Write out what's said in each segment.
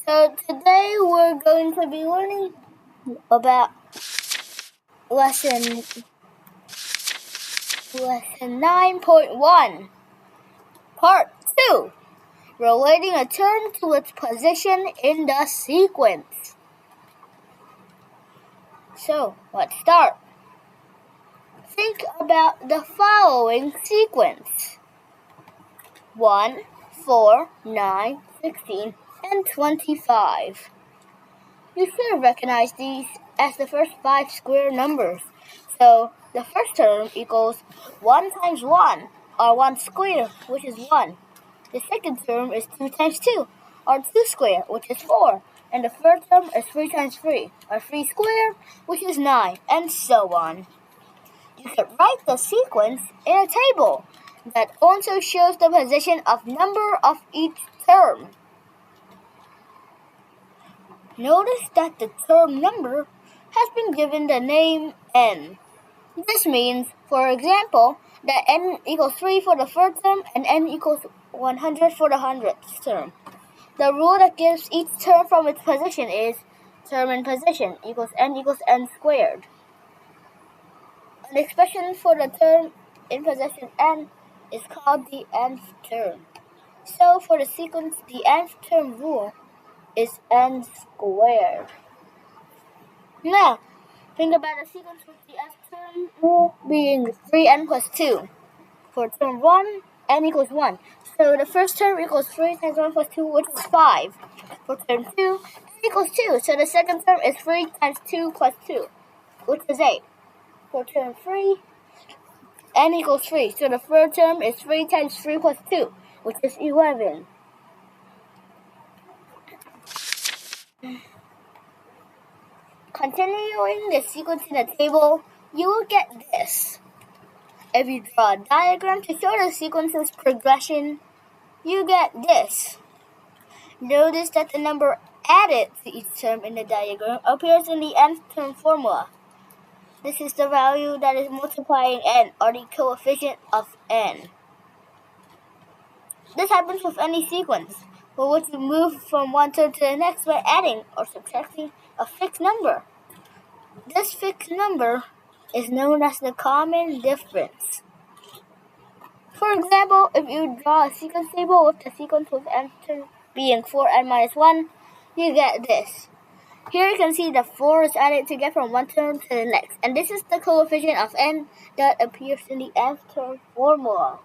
So today we're going to be learning about lesson 9.1, part 2, relating a term to its position in the sequence. So let's start. Think about the following sequence: 1, 4, 9, 16, and 25. You should recognize these as the first 5 square numbers. So the first term equals 1 times 1, or 1 square, which is 1. The second term is 2 times 2, or 2 square, which is 4. And the third term is 3 times 3, or 3 square, which is 9, and so on. You could write the sequence in a table that also shows the position of number of each term. Notice that the term number has been given the name n. This means, for example, that n equals 3 for the third term and n equals 100 for the 100th term. The rule that gives each term from its position is term in position equals n squared. An expression for the term in position n is called the nth term. So for the sequence, the nth term rule is n squared. Now, think about a sequence with the nth term rule being 3n plus 2. For term 1, n equals 1. So the first term equals 3 times 1 plus 2, which is 5. For term 2, n equals 2. So the second term is 3 times 2 plus 2, which is 8. For term 3, n equals 3. So the third term is 3 times 3 plus 2, which is 11. Continuing the sequence in the table, you will get this. If you draw a diagram to show the sequence's progression, you get this. Notice that the number added to each term in the diagram appears in the nth term formula. This is the value that is multiplying n, or the coefficient of n. This happens with any sequence, for which you move from one term to the next by adding or subtracting a fixed number. This fixed number is known as the common difference. For example, if you draw a sequence table with the sequence with n term being 4n minus 1, you get this. Here you can see the 4 is added to get from one term to the next, and this is the coefficient of n that appears in the nth term formula.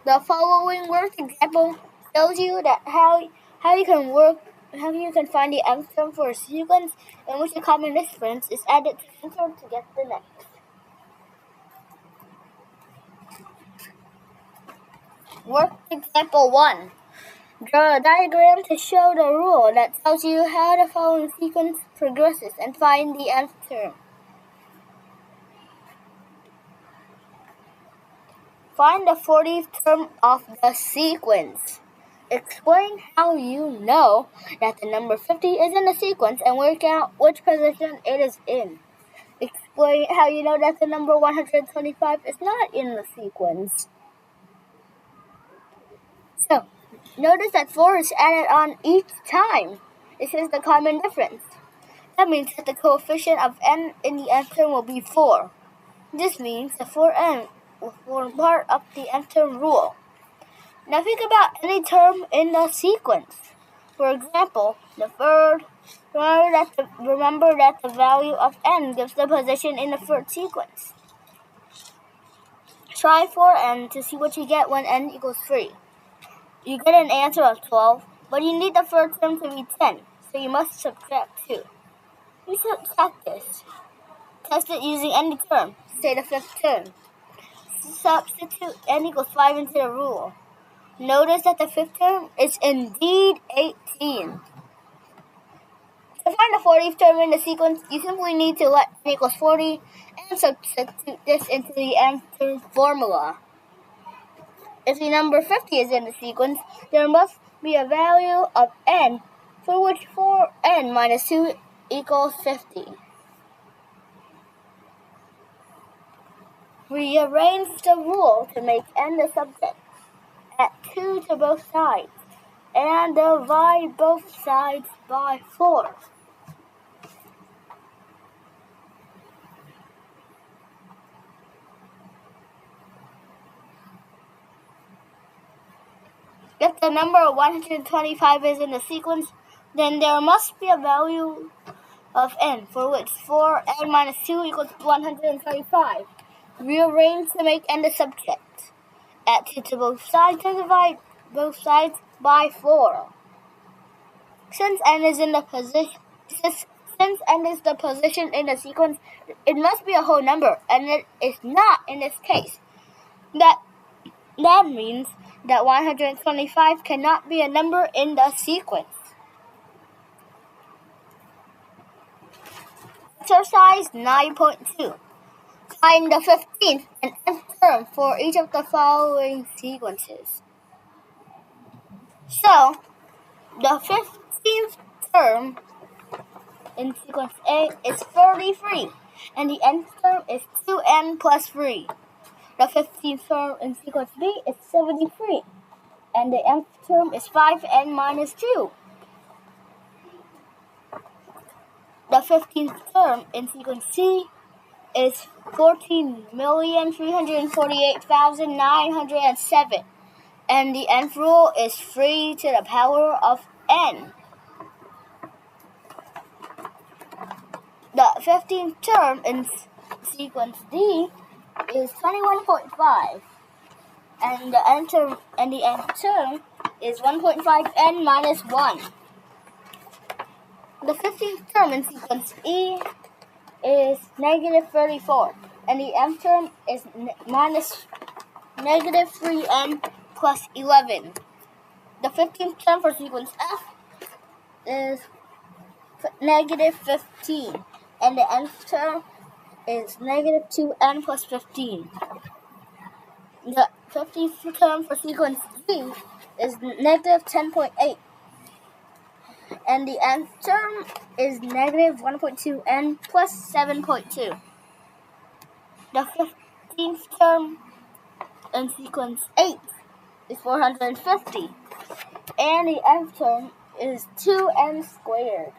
The following work example shows you that how you can find the nth term for a sequence in which the common difference is added to the term to get the next. Work example 1. Draw a diagram to show the rule that tells you how the following sequence progresses and find the nth term. Find the 40th term of the sequence. Explain how you know that the number 50 is in the sequence and work out which position it is in. Explain how you know that the number 125 is not in the sequence. So, notice that 4 is added on each time. This is the common difference. That means that the coefficient of n in the nth term will be 4. This means the 4n will form part of the nth term rule. Now think about any term in the sequence. For example, the third. Remember that the value of n gives the position in the third sequence. Try 4n to see what you get when n equals 3. You get an answer of 12, but you need the third term to be 10, so you must subtract 2. You subtract this. Test it using any term, say the fifth term. Substitute n equals 5 into the rule. Notice that the fifth term is indeed 18. To find the 40th term in the sequence, you simply need to let n equals 40 and substitute this into the nth term formula. If the number 50 is in the sequence, there must be a value of n for which 4n minus 2 equals 50. Rearrange the rule to make n the subject. At 2 to both sides and divide both sides by 4. If the number 125 is in the sequence, then there must be a value of n for which 4n minus 2 equals 125. Rearrange to make n the subject. Add 2 to both sides and divide both sides by 4. Since n is the position in the sequence, it must be a whole number, and it is not in this case. That means that 125 cannot be a number in the sequence. Exercise 9.2. Find the 15th and nth term for each of the following sequences. So, the 15th term in sequence A is 33, and the nth term is 2n plus 3. The 15th term in sequence B is 73, and the nth term is 5n minus 2. The 15th term in sequence C is 14,348,907, and the nth rule is 3 to the power of n. The 15th term in sequence D is 21.5, and the nth term is 1.5n minus 1. The 15th term in sequence E is negative 34, and the nth term is minus negative 3n plus 11. The 15th term for sequence F is negative 15, and the nth term is negative 2n plus 15. The 15th term for sequence G is negative 10.8, and the nth term is negative 1.2n plus 7.2. The 15th term in sequence 8 is 450, and the nth term is 2n squared.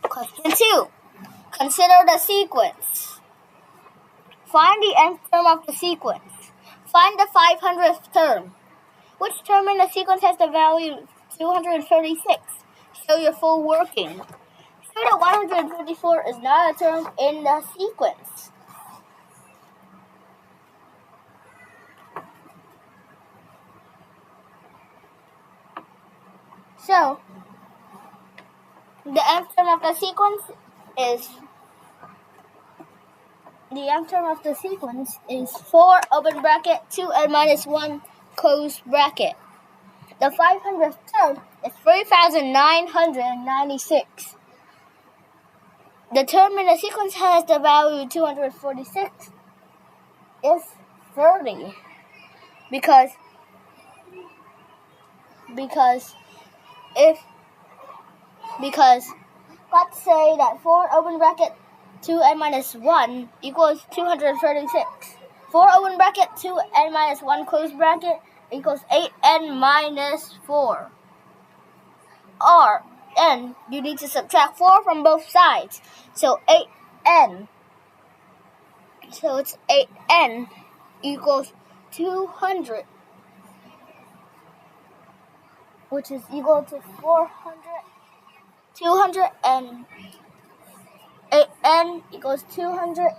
Question 2. Consider the sequence. Find the nth term of the sequence. Find the 500th term. Which term in the sequence has the value 236? Show your full working. Show that 154 is not a term in the sequence. So, the nth term of the sequence is 4 open bracket 2n minus 1 close bracket. The 500th term is 3,996. The term in the sequence has the value 246 is 30 because let's say that 4 open bracket 2n minus 1 equals 236. 4 open bracket 2n minus 1 close bracket equals 8n minus 4. Or, n, you need to subtract 4 from both sides. So 8n. So it's 8n equals 200, which is equal to 400. 200 and 8n equals 200.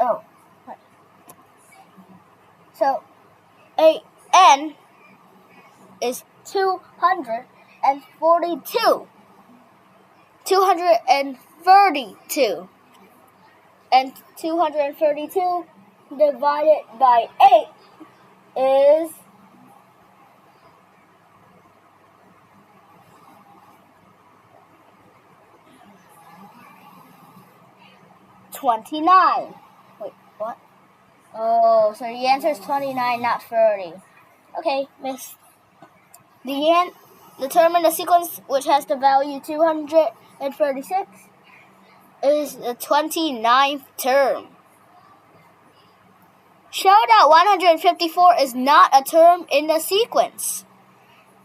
Oh, right. So 8n is 242. 232. And 232 divided by 8 is 29. Wait, what? Oh, so the answer is 29, not 30. Okay, miss. The term in the sequence which has the value 236 is the 29th term. Show that 154 is not a term in the sequence.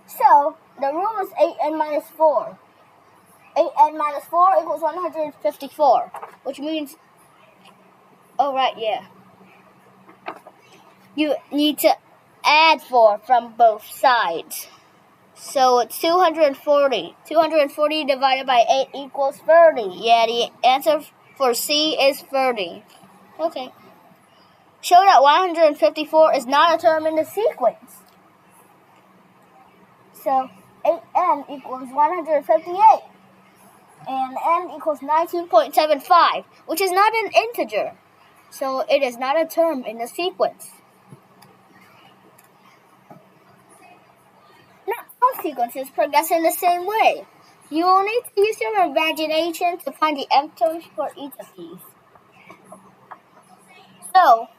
So, the rule is 8n minus 4. 8n minus 4 equals 154, which means, you need to add 4 from both sides. So it's 240. 240 divided by 8 equals 30. Yeah, the answer for C is 30. Okay. Show that 154 is not a term in the sequence. So 8n equals 158. And n equals 19.75, which is not an integer. So it is not a term in the sequence. Not all sequences progress in the same way. You will need to use your imagination to find the nth terms for each of these. So,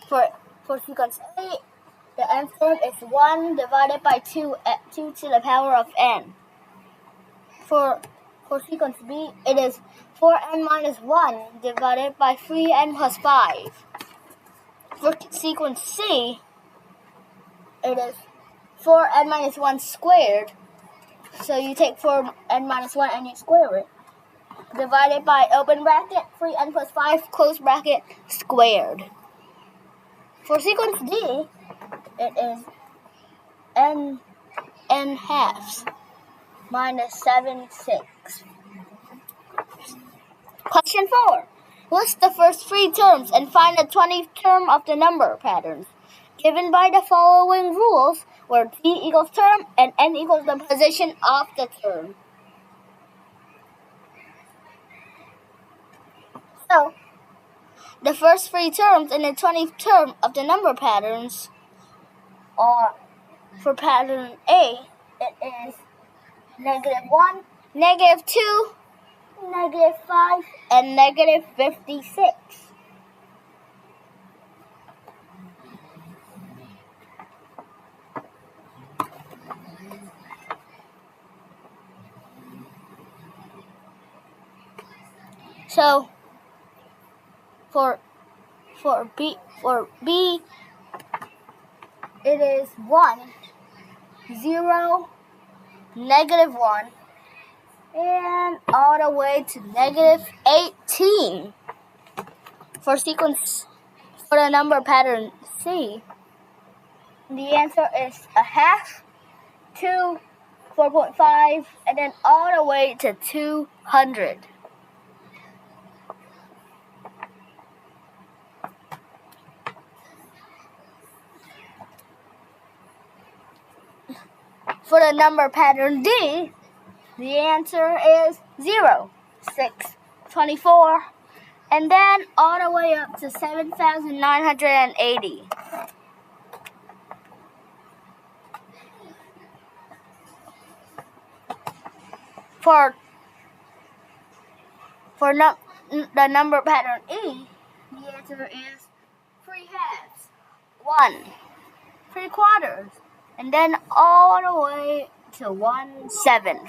for sequence A, the nth term is 1 divided by 2 at 2 to the power of n. For sequence B, it is 4n minus 1 divided by 3n plus 5. For sequence C, it is 4n minus 1 squared. So you take 4n minus 1 and you square it. Divided by open bracket 3n plus 5 close bracket squared. For sequence D, it is n halves minus 7 sixths. Question 4. List the first 3 terms and find the 20th term of the number patterns given by the following rules, where t equals term and n equals the position of the term. So, the first 3 terms in the 20th term of the number patterns are, for pattern A, it is -1, -2, -5, and -56. So, for B, it is 1, 0, -1, and all the way to -18. For the number pattern C, the answer is 1/2, 2, 4.5, and then all the way to 200. For the number pattern D, the answer is 0, 6, 24, and then all the way up to 7,980. For the number pattern E, the answer is 3/2, 1, 3/4, and then all the way to 1/7.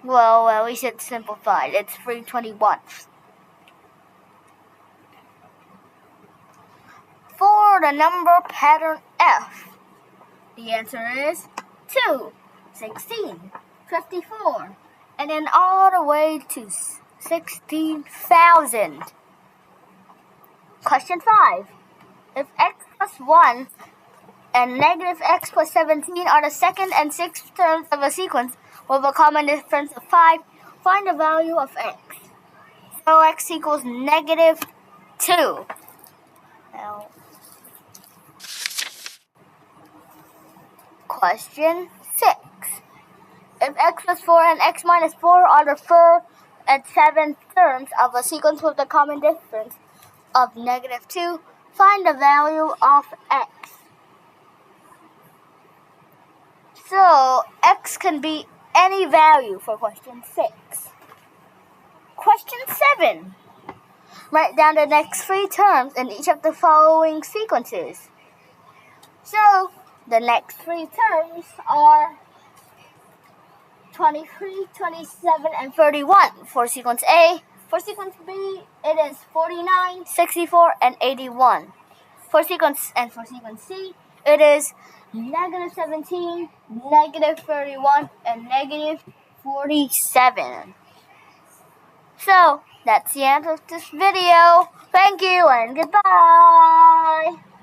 Well, we should simplify it. It's 3/21. For the number pattern F, the answer is 2, 16, 54, and then all the way to 16,000. Question 5. If x plus 1 and -x plus 17 are the second and sixth terms of a sequence with a common difference of 5, find the value of x. So x equals -2. Now, question 6. If x plus 4 and x minus 4 are the third and seventh terms of a sequence with a common difference of -2, find the value of x. So, x can be any value for question 6. Question 7. Write down the next 3 terms in each of the following sequences. So, The next three terms are 23, 27, and 31 for sequence A. For sequence B, it is 49, 64, and 81. For sequence C, it is -17, -31, and -47. So, that's the end of this video. Thank you and goodbye!